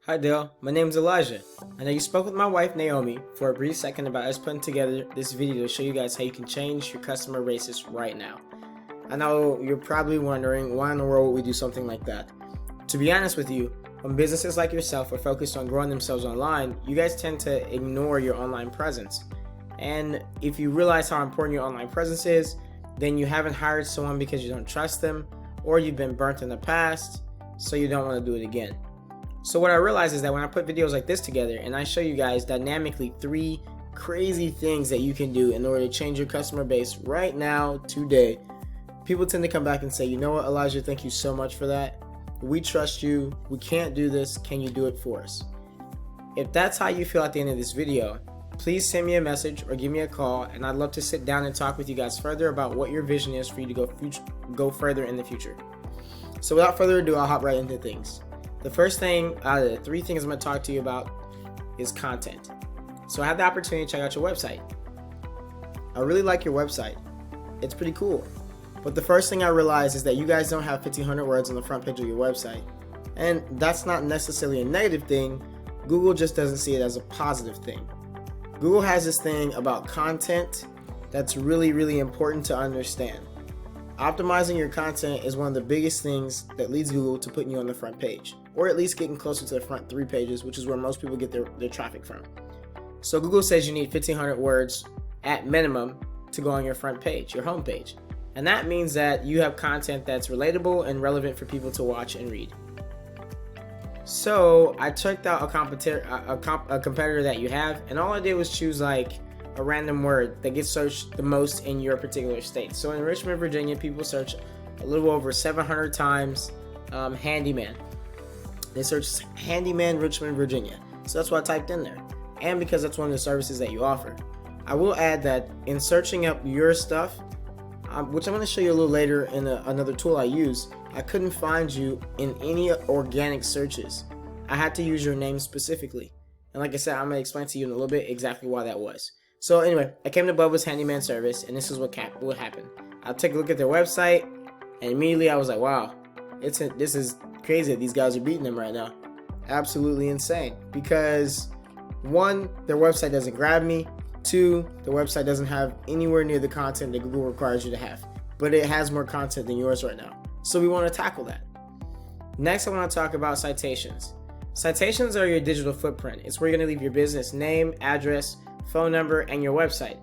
Hi Dale, my name is Elijah. I know you spoke with my wife Naomi for a brief second about us putting together this video to show you guys how you can change your customer basis right now. I know you're probably wondering why in the world would we do something like that. To be honest with you, when businesses like yourself are focused on growing themselves online, you guys tend to ignore your online presence. And if you realize how important your online presence is, then you haven't hired someone because you don't trust them, or you've been burnt in the past, so you don't want to do it again. So what I realized is that when I put videos like this together and I show you guys dynamically 3 crazy things that you can do in order to change your customer base right now, today, people tend to come back and say, you know what, Elijah, thank you so much for that. We trust you. We can't do this. Can you do it for us? If that's how you feel at the end of this video, please send me a message or give me a call, and I'd love to sit down and talk with you guys further about what your vision is for you to go further in the future. So without further ado, I'll hop right into things. The first thing out of the 3 things I'm going to talk to you about is content. So I had the opportunity to check out your website. I really like your website. It's pretty cool. But the first thing I realized is that you guys don't have 1,500 words on the front page of your website. And that's not necessarily a negative thing. Google just doesn't see it as a positive thing. Google has this thing about content that's really, really important to understand. Optimizing your content is one of the biggest things that leads Google to putting you on the front page, or at least getting closer to the front 3 pages, which is where most people get their traffic from. So Google says you need 1,500 words at minimum to go on your front page, your home page. And that means that you have content that's relatable and relevant for people to watch and read. So I checked out a competitor that you have, and all I did was choose like a random word that gets searched the most in your particular state. So in Richmond, Virginia, people search a little over 700 times handyman. They search handyman Richmond, Virginia. So that's what I typed in there. And because that's one of the services that you offer. I will add that in searching up your stuff, which I'm going to show you a little later in another tool I use, I couldn't find you in any organic searches. I had to use your name specifically. And like I said, I'm going to explain to you in a little bit exactly why that was. So anyway, I came to Bubba's Handyman Service, and this is what happened. I'll take a look at their website, and immediately I was like, wow, this is crazy that these guys are beating them right now. Absolutely insane. Because 1, their website doesn't grab me. 2, the website doesn't have anywhere near the content that Google requires you to have. But it has more content than yours right now. So we want to tackle that. Next, I want to talk about citations. Citations are your digital footprint. It's where you're going to leave your business name, address, phone number, and your website.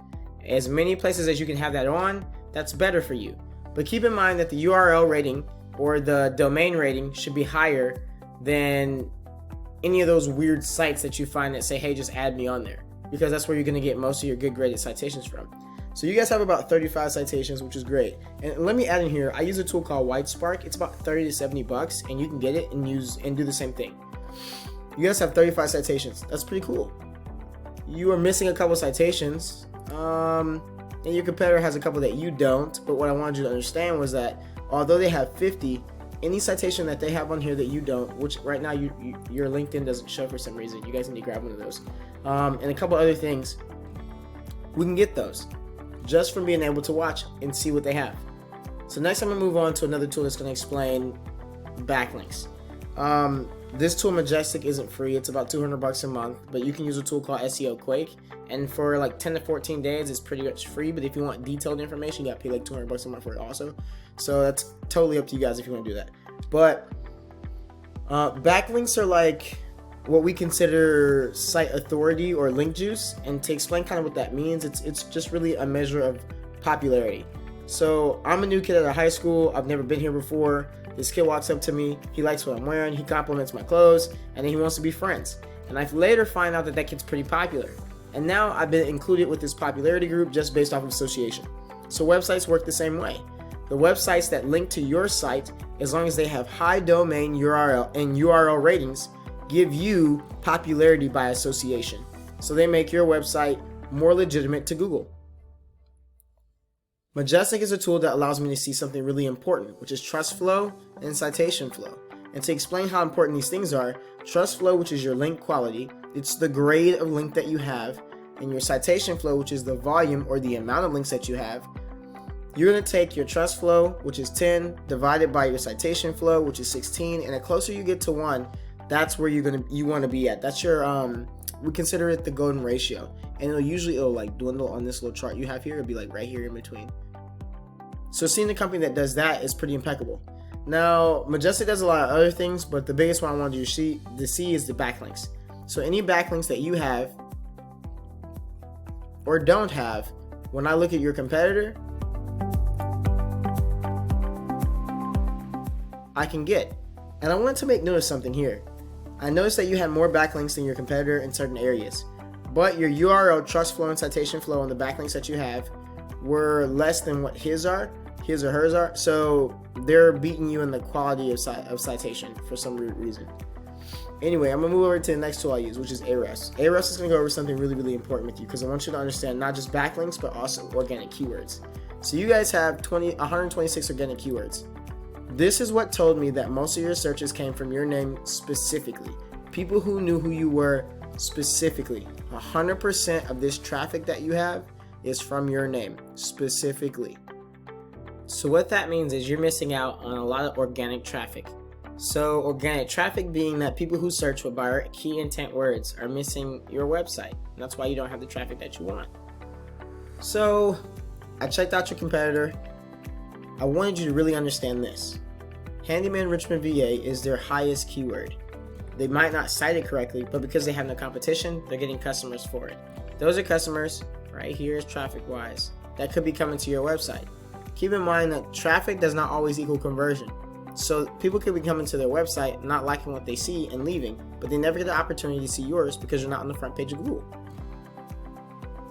As many places as you can have that on, that's better for you. But keep in mind that the URL rating or the domain rating should be higher than any of those weird sites that you find that say, hey, just add me on there. Because that's where you're going to get most of your good graded citations from. So you guys have about 35 citations, which is great. And let me add in here, I use a tool called Whitespark. It's about 30 to 70 bucks, and you can get it and do the same thing. You guys have 35 citations. That's pretty cool. You are missing a couple citations, and your competitor has a couple that you don't. But what I wanted you to understand was that although they have 50, any citation that they have on here that you don't, which right now your LinkedIn doesn't show for some reason, you guys need to grab one of those, and a couple other things, we can get those just from being able to watch and see what they have. So next I'm going to move on to another tool that's going to explain backlinks. This tool Majestic isn't free. It's about 200 bucks a month, but you can use a tool called SEO Quake, and for like 10 to 14 days it's pretty much free. But if you want detailed information, you got to pay like 200 bucks a month for it also. So that's totally up to you guys if you want to do that. But backlinks are like what we consider site authority or link juice, and to explain kind of what that means, it's just really a measure of popularity. So I'm a new kid out of high school. I've never been here before. This kid walks up to me, he likes what I'm wearing, he compliments my clothes, and then he wants to be friends. And I later find out that kid's pretty popular. And now I've been included with this popularity group just based off of association. So websites work the same way. The websites that link to your site, as long as they have high domain URL and URL ratings, give you popularity by association. So they make your website more legitimate to Google. Majestic is a tool that allows me to see something really important, which is trust flow and citation flow. And to explain how important these things are, trust flow, which is your link quality, it's the grade of link that you have, and your citation flow, which is the volume or the amount of links that you have. You're going to take your trust flow, which is 10, divided by your citation flow, which is 16, and the closer you get to 1, that's where you want to be at. That's your we consider it the golden ratio, and it'll like dwindle on this little chart you have here. It'll be like right here in between. So seeing the company that does that is pretty impeccable. Now Majestic does a lot of other things, but the biggest one I want you to see is the backlinks. So any backlinks that you have or don't have, when I look at your competitor, I can get. And I want to make note of something here. I noticed that you had more backlinks than your competitor in certain areas, but your URL trust flow and citation flow on the backlinks that you have were less than what his or hers are. So they're beating you in the quality of citation for some reason. Anyway, I'm gonna move over to the next tool I use, which is Ahrefs. Ahrefs is gonna go over something really, really important with you, because I want you to understand not just backlinks, but also organic keywords. So you guys have 126 organic keywords. This is what told me that most of your searches came from your name specifically. People who knew who you were specifically. 100% of this traffic that you have is from your name specifically. So what that means is you're missing out on a lot of organic traffic. So organic traffic being that people who search with our key intent words are missing your website. And that's why you don't have the traffic that you want. So I checked out your competitor. I wanted you to really understand this. Handyman Richmond Va is their highest keyword. They might not cite it correctly, but because they have no competition, they're getting customers for it. Those are customers, right here is traffic-wise, that could be coming to your website. Keep in mind that traffic does not always equal conversion. So people could be coming to their website, not liking what they see and leaving, but they never get the opportunity to see yours because you're not on the front page of Google.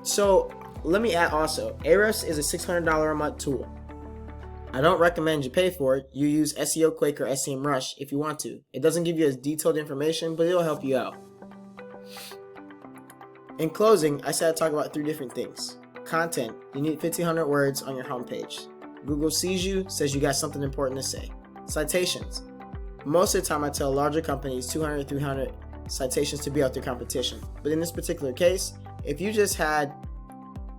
So let me add also, Ahrefs is a $600 a month tool. I don't recommend you pay for it. You use SEO Quake or SEMrush if you want to. It doesn't give you as detailed information, but it'll help you out. In closing, I said I'd talk about 3 different things. Content, you need 1,500 words on your homepage. Google sees you, says you got something important to say. Citations. Most of the time I tell larger companies 200, 300 citations to beat out their competition. But in this particular case, if you just had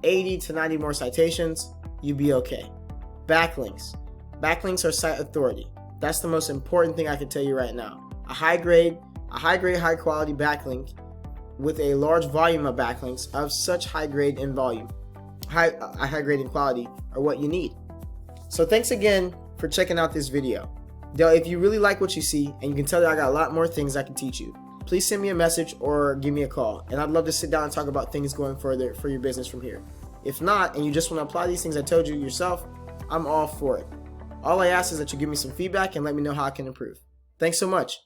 80 to 90 more citations, you'd be okay. Backlinks. Backlinks are site authority. That's the most important thing I can tell you right now. A high grade, high quality backlink with a large volume of backlinks of such high grade and volume, high grade and quality are what you need. So thanks again for checking out this video. If you really like what you see, and you can tell that I got a lot more things I can teach you, please send me a message or give me a call, and I'd love to sit down and talk about things going further for your business from here. If not, and you just want to apply these things I told you yourself, I'm all for it. All I ask is that you give me some feedback and let me know how I can improve. Thanks so much.